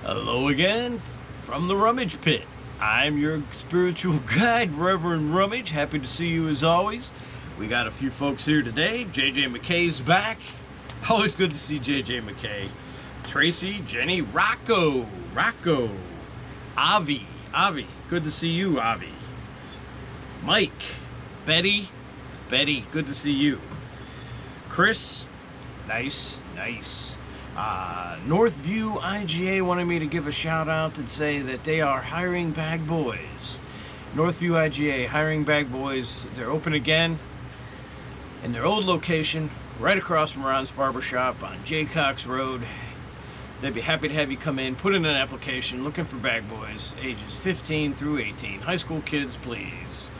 Hello again from the Rummage Pit. I'm your spiritual guide, Reverend Rummage. Happy to see you as always. We got a few folks here today. JJ McKay's back. Always good to see JJ McKay. Tracy, Jenny, Rocco, Avi, good to see you, Avi. Mike, Betty, good to see you. Chris, nice. Northview IGA wanted me to give a shout out and say that they are hiring bag boys. Northview IGA hiring bag boys. They're open again in their old location, right across from Ron's Barbershop on Jaycox Road. They'd be happy to have you come in, put in an application, looking for bag boys, ages 15 through 18. High school kids, please.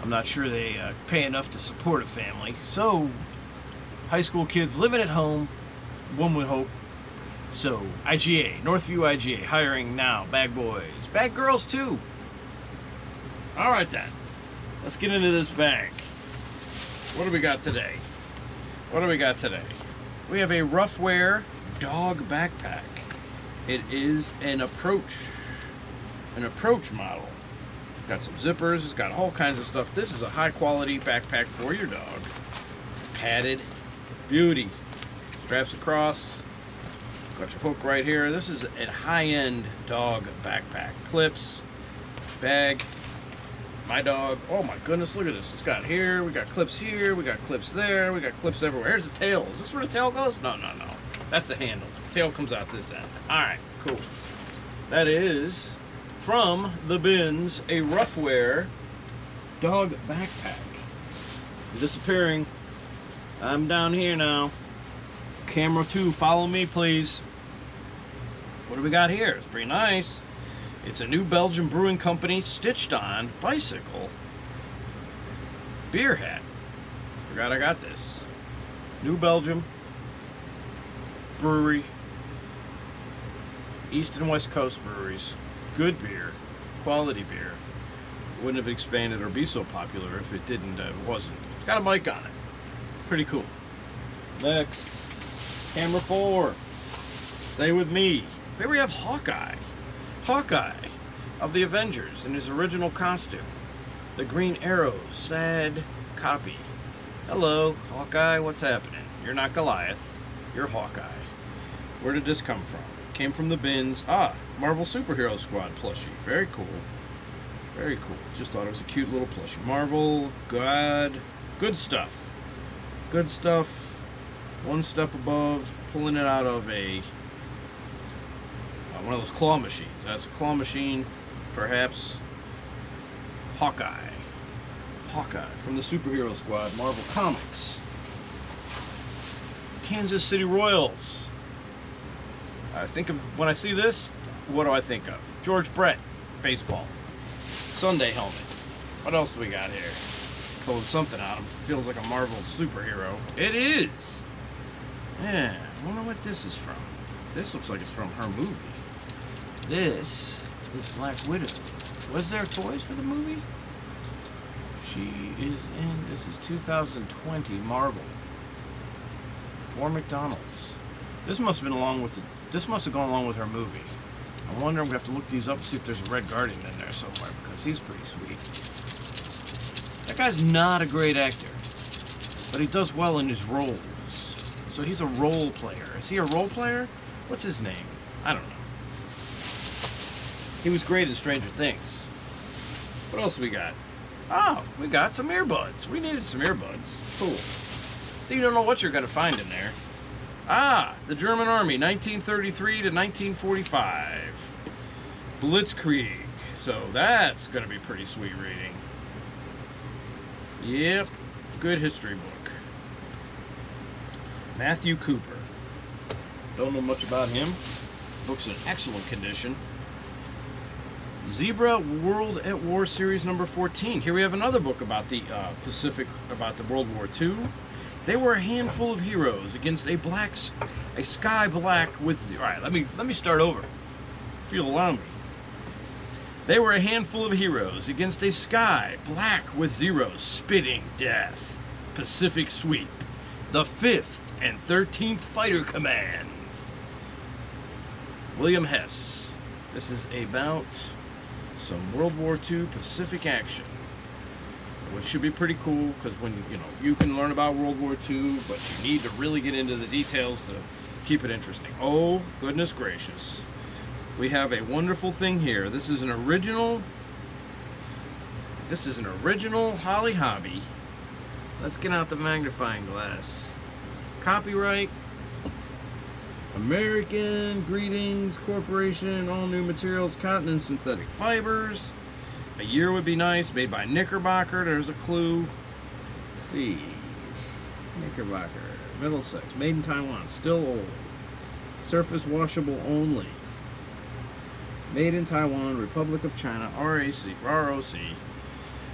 I'm not sure they pay enough to support a family. So, high school kids living at home, one would hope. So, IGA, Northview IGA, hiring now, bag boys. Bag girls, too. All right, then. Let's get into this bag. What do we got today? We have a rough wear dog backpack. It is an approach model. Got some zippers, it's got all kinds of stuff. This is a high quality backpack for your dog. Padded, beauty. Straps across, got your hook right here. This is a high-end dog backpack. Clips, bag, my dog. Oh my goodness, look at this. It's got here, we got clips here, we got clips there, we got clips everywhere. Here's the tail. Is this where the tail goes? No. That's the handle. The tail comes out this end. Alright, cool. That is from the bins, a rough wear dog backpack. Disappearing. I'm down here now. Camera 2, follow me please. What do we got here? It's pretty nice. It's a New Belgium Brewing Company stitched on bicycle beer hat. Forgot I got this. New Belgium Brewery, East and West Coast breweries. Good beer, quality beer. Wouldn't have expanded or be so popular if it wasn't. It's got a mic on it. Pretty cool. Next. Camera 4. Stay with me. Here we have Hawkeye. Hawkeye of the Avengers in his original costume. The Green Arrow sad copy. Hello, Hawkeye, what's happening? You're not Goliath. You're Hawkeye. Where did this come from? It came from the bins. Marvel Superhero Squad plushie. Very cool. Very cool. Just thought it was a cute little plushie. Marvel, God, good stuff. Good stuff. One step above, pulling it out of one of those claw machines. That's a claw machine, perhaps. Hawkeye from the Superhero Squad, Marvel Comics. Kansas City Royals. When I see this, what do I think of? George Brett, baseball. Sunday helmet. What else do we got here? Pulling something out of him. Feels like a Marvel superhero. It is. Yeah, I wonder what this is from. This looks like it's from her movie. This is Black Widow. Was there toys for the movie? This is 2020 Marvel. For McDonald's. This must have gone along with her movie. I wonder, I'm going to have to look these up and see if there's a Red Guardian in there somewhere, because he's pretty sweet. That guy's not a great actor, but he does well in his roles. So he's a role player. Is he a role player? What's his name? I don't know. He was great in Stranger Things. What else we got? Oh, we got some earbuds. We needed some earbuds. Cool. You don't know what you're going to find in there. The German Army, 1933 to 1945. Blitzkrieg. So that's going to be pretty sweet reading. Yep. Good history book. Matthew Cooper. Don't know much about him. Book's in excellent condition. Zebra World at War Series number 14. Here we have another book about the about the World War II. They were a handful of heroes against a sky black with. All right, let me start over. If you'll allow me. They were a handful of heroes against a sky black with zeros spitting death. Pacific Sweep. The 5th and 13th Fighter Commands. William Hess. This is about some World War II Pacific action, which should be pretty cool because when you can learn about World War II, but you need to really get into the details to keep it interesting. Oh, goodness gracious. We have a wonderful thing here. This is an original Holly Hobby. Let's get out the magnifying glass. Copyright American Greetings Corporation, all new materials, cotton and synthetic fibers. A year would be nice, made by Knickerbocker, there's a clue. Let's see, Knickerbocker, Middlesex, made in Taiwan, still old. Surface washable only. Made in Taiwan, Republic of China, ROC.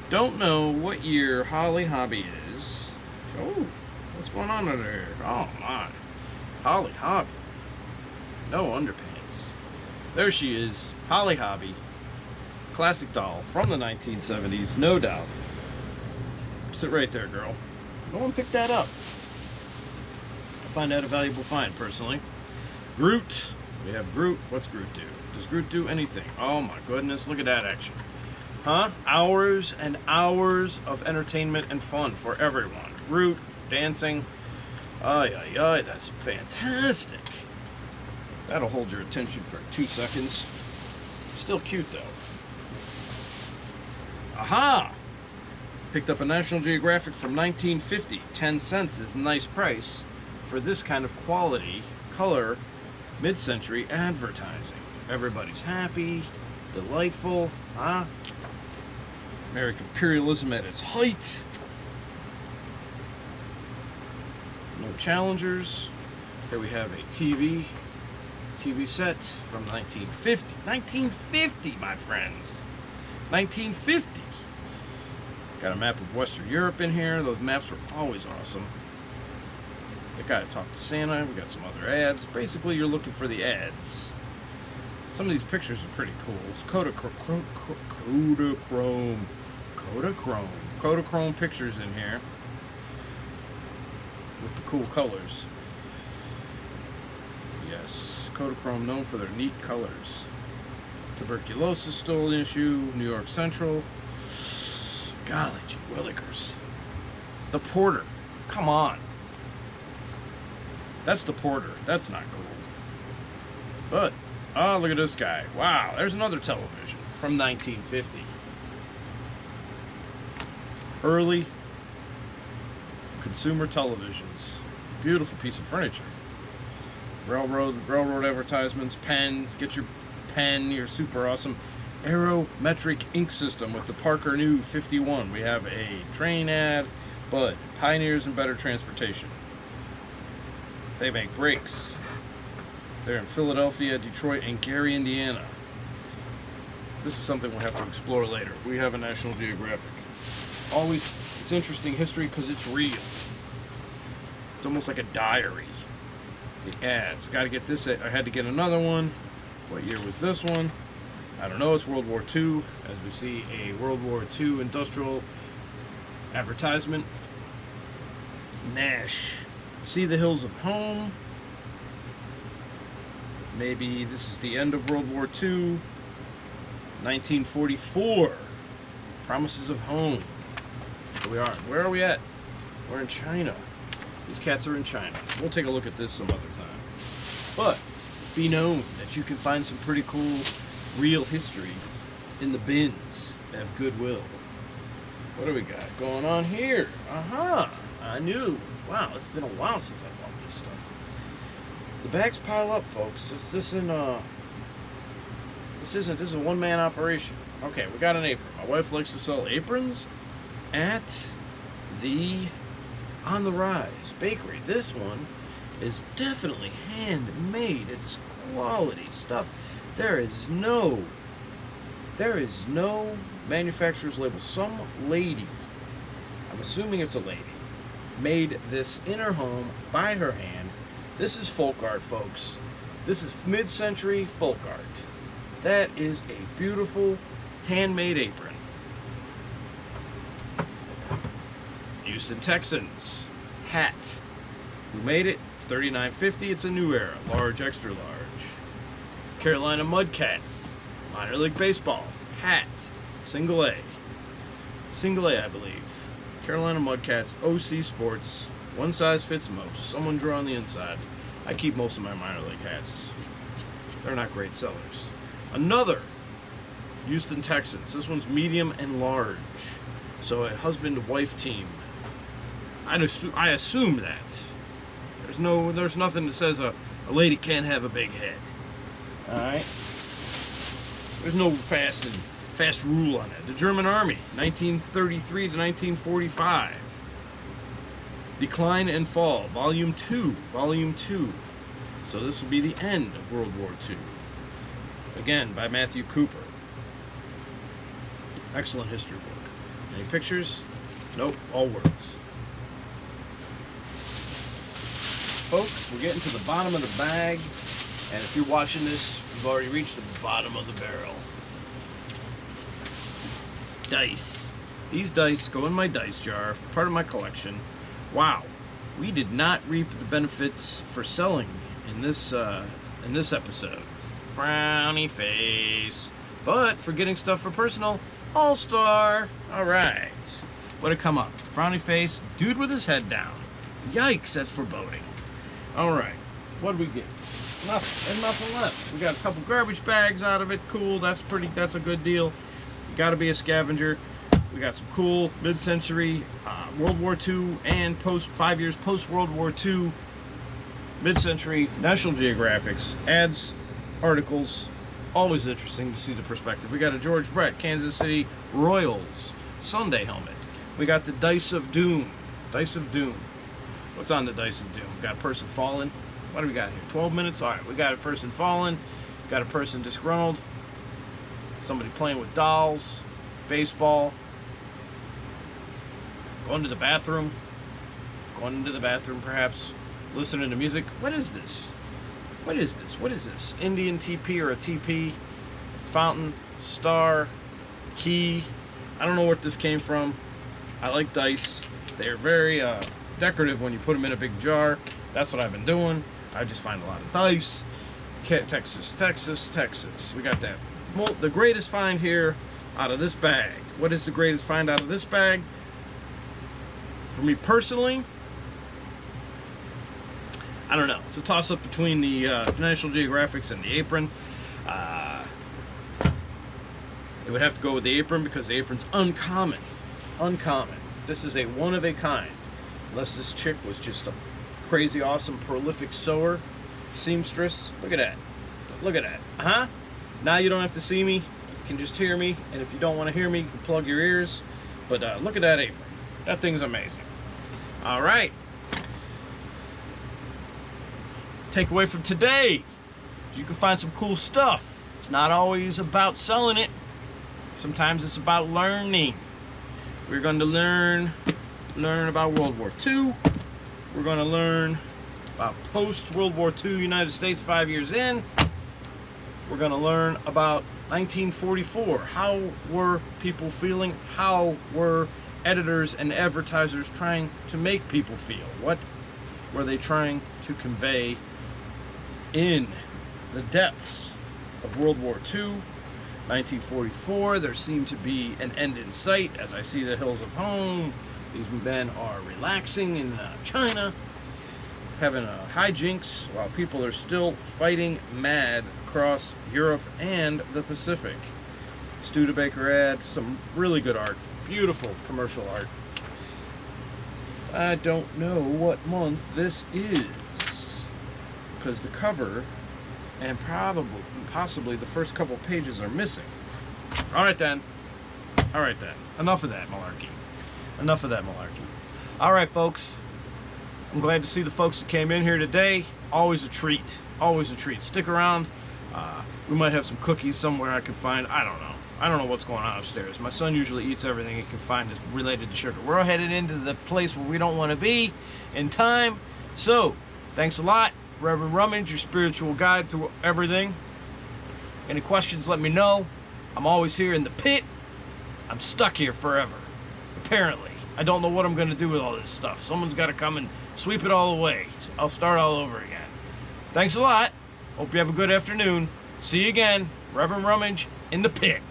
Don't know what year Holly Hobby is. Oh, what's going on under here? Oh my, Holly Hobby. No underpants. There she is, Holly Hobby. Classic doll from the 1970s, no doubt. Sit right there, girl. No one picked that up. I find that a valuable find, personally. Groot. We have Groot. What's Groot do? Does Groot do anything? Oh my goodness, look at that action. Huh? Hours and hours of entertainment and fun for everyone. Groot, dancing. Ay, ay, ay, that's fantastic. That'll hold your attention for 2 seconds. Still cute, though. Aha! Picked up a National Geographic from 1950. 10 cents is a nice price for this kind of quality, color, mid-century advertising. Everybody's happy, delightful, huh? American imperialism at its height. No challengers. Here we have a TV set from 1950. 1950, my friends. 1950. Got a map of Western Europe in here. Those maps were always awesome. I gotta talk to Santa. We got some other ads. Basically, you're looking for the ads. Some of these pictures are pretty cool. It's Kodachrome pictures in here with the cool colors. Yes, Kodachrome known for their neat colors. Tuberculosis still an issue. New York Central. Golly gee willikers. The Porter. Come on. That's the Porter. That's not cool. But, oh, look at this guy. Wow, there's another television from 1950. Early consumer televisions. Beautiful piece of furniture. Railroad advertisements, pen, get your pen, your super awesome aerometric ink system with the Parker New 51. We have a train ad, but pioneers in better transportation. They make brakes. They're in Philadelphia, Detroit, and Gary, Indiana. This is something we'll have to explore later. We have a National Geographic. Always, it's interesting history because it's real. It's almost like a diary. The ads. Got to get this. I had to get another one. What year was this one? I don't know. It's World War II. As we see a World War II industrial advertisement. Nash. See the hills of home. Maybe this is the end of World War II. 1944. Promises of home. Here we are. Where are we at? We're in China. These cats are in China. We'll take a look at this some other time. But be known that you can find some pretty cool real history in the bins at Goodwill. What do we got going on here? Aha! I knew. Wow, it's been a while since I bought this stuff. The bags pile up, folks. This is a one-man operation. Okay, we got an apron. My wife likes to sell aprons at the On the Rise Bakery. This one is definitely handmade. It's quality stuff. There is no manufacturer's label. Some lady, I'm assuming it's a lady, made this in her home by her hand. This is folk art, folks. This is mid-century folk art. That is a beautiful handmade apron. Houston Texans hat. Who made it? $39.50. It's a new era. Large, extra large. Carolina Mudcats. Minor League Baseball hat, single A. Single A, I believe. Carolina Mudcats, OC Sports. One size fits most. Someone draw on the inside. I keep most of my minor league hats. They're not great sellers. Another Houston Texans. This one's medium and large. So a husband-wife team. I assume that. There's nothing that says a lady can't have a big head. Alright? There's no fast rule on it. The German Army, 1933 to 1945. Decline and Fall, Volume 2. So this will be the end of World War II. Again, by Matthew Cooper. Excellent history book. Any pictures? Nope, all words. Folks, we're getting to the bottom of the bag, and if you're watching this, you've already reached the bottom of the barrel. Dice. These dice go in my dice jar, part of my collection. Wow, we did not reap the benefits for selling in this episode. Frowny face. But for getting stuff for personal, all-star. All right. What'd come up? Frowny face, dude with his head down. Yikes, that's foreboding. All right, what do we get? Nothing, and nothing left. We got a couple garbage bags out of it. Cool, that's a good deal. You gotta be a scavenger. We got some cool mid-century World War II and 5 years post-World War II mid-century National Geographics, ads, articles. Always interesting to see the perspective. We got a George Brett, Kansas City Royals Sunday helmet. We got the Dice of Doom. Dice of Doom. What's on the Dice of Doom? We got a person falling. What do we got here? 12 minutes? All right, we got a person falling. Got a person disgruntled. Somebody playing with dolls. Baseball. Going to the bathroom. Going into the bathroom, perhaps. Listening to music. What is this? What is this? What is this? Indian TP or a TP? Fountain. Star. Key. I don't know where this came from. I like dice. They're very decorative when you put them in a big jar. That's what I've been doing. I just find a lot of dice. Texas. We got that. Well, the greatest find here out of this bag. What is the greatest find out of this bag? For me personally, I don't know. It's a toss-up between the National Geographics and the apron. It would have to go with the apron because the apron's uncommon. Uncommon. This is a one-of-a-kind. Unless this chick was just a crazy, awesome, prolific sewer, seamstress. Look at that. Look at that. Uh-huh. Now you don't have to see me. You can just hear me. And if you don't want to hear me, you can plug your ears. But look at that apron. That thing's amazing. All right. Takeaway from today. You can find some cool stuff. It's not always about selling it. Sometimes it's about learning. We're going to learn about World War II. We're going to learn about post-World War II United States 5 years in. We're going to learn about 1944. How were people feeling? How were editors and advertisers trying to make people feel? What were they trying to convey in the depths of World War II? 1944, there seemed to be an end in sight. As I see the hills of home, these men are relaxing in China, having hijinks while people are still fighting mad across Europe and the Pacific. Studebaker ad, some really good art, beautiful commercial art. I don't know what month this is because the cover and possibly the first couple pages are missing. All right then. Enough of that malarkey. All right, folks. I'm glad to see the folks that came in here today. Always a treat. Stick around. We might have some cookies somewhere I can find. I don't know what's going on upstairs. My son usually eats everything he can find that's related to sugar. We're headed into the place where we don't want to be in time. So, thanks a lot. Reverend Rummage, your spiritual guide through everything. Any questions, let me know. I'm always here in the pit. I'm stuck here forever, apparently. I don't know what I'm going to do with all this stuff. Someone's got to come and sweep it all away. I'll start all over again. Thanks a lot. Hope you have a good afternoon. See you again. Reverend Rummage in the pit.